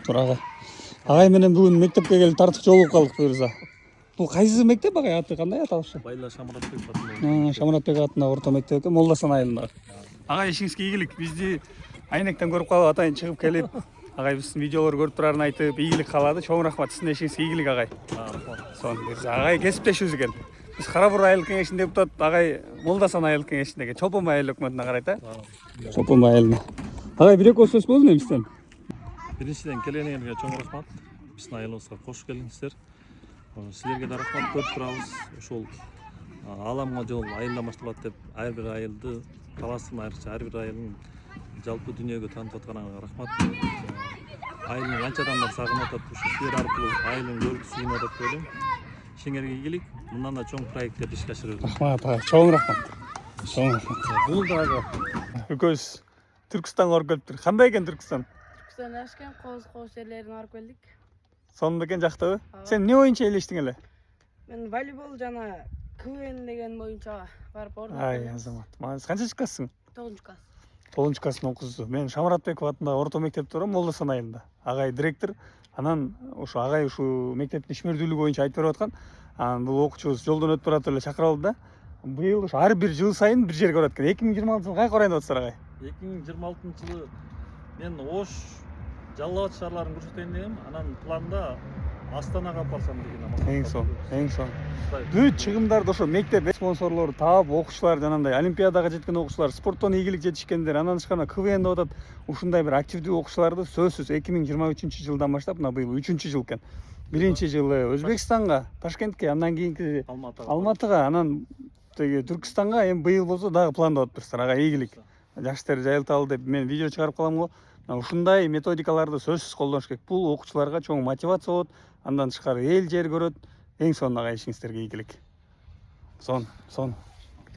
Тур ага. Агай менен бүгүн мектепке келип тартыкчы болуп калдык буюрса. Бул кайсы мектеп агай, аты кандай аталышы? Байла Шамуратбек атында. Шамуратбек атында орто мектеп экен, Молдасан айылында. Агай ишиңизге ийгилик. Бизди айнектен көрүп калып атайын чыгып келип, агай биздин видеолор көрүп турарын айтып, ийгилик каалады. Чоң рахмат. Сиздин ишиңизге ийгилик агай. Сон буюрса агай кесиптешибиз экен. Биз Карабур айылдык кеңешинин депутаты агай Молдасан айылдык кеңешиндеги Чопон айыл өкмөтүнө карайт, а? Чопон айылына. Агай бир-эки сөз болду эместен? Биринчиден келгениңерге чоң рахмат. Биздин айылыбызга кош келиңиздер. Силерге да рахмат, көрүп турабыз. Ошол ааламга жол айылдан башталат деп ар бир айылды, таластын айрыкча ар бир айылын жалпы дүйнөгө таанытып атканыңарга рахмат. Айылын канча адамдар сагынып атат, ушу силер аркылуу айылын көрүп сүйүнүп атат деп ойлойм. Ишиңерге ийгилик, мындан да чоң проекттерди ишке ашырып өтүңүз. Рахмат агай, чоң рахмат. Чоң рахмат. Бул дагы Экөөбүз Түркстанга барып келиптир. Кандай экен Түркстан? Түркістан ашқан қоз жерлеріне барып келдік. Сонун экен, жактабы? Сен эмне боюнча элештиң эле? Мен волейбол жана КВН деген боюнча барып ордоп. Ай, азамат. Канча классың? 9 класс. 9 класстын окуусу. Мен Шамуратбеков атындагы орто мектепте турам, Молдасан айылында. Агай директор. Анан ошо агай ушу мектептин ишмердүүлүгү боюнча айтып берип аткан. Анан бул окуучубуз жолдон өтүп баратып эле чакырып алды да. Быйыл ошо ар бир жыл сайын бир жерге барат экен. 2026 жылы кайка барайын деп атасыздар агай? 2026 жылы мен Ош Жалал Абад шаарларын көрсөтөйүн дегем. Анан планда Астанага алып барсам деген Эң сонун, эң сонун. Бүт чыгымдарды ошо мектеп спонсорлору таап, окуучулар жанагындай олимпиадага жеткен окуучулар, спорттон ийгилик жетишкендер, анан тышкарына КВН деп атат. Ушундай бир активдүү окуучуларды сөзсүз 2023 жылдан баштап, мына быйыл 3 жыл экен. Биринчи жылы Өзбекстанга, Ташкентке, андан кийинки Алматыга, анан теги Түркстанга, эми быйыл болсо дагы пландап атыптырсыздар. Ага ийгилик. Жаштарды жайылталы деп мен видео чыгарып калам го. Ушундай методикаларды сөзсүз колдоnuш керек. Бул окуучуларга чоң мотивация болот. Андан тышкары эл жер көрөт. Эң сонун агай ишиңиздерге ийгилик. Сон.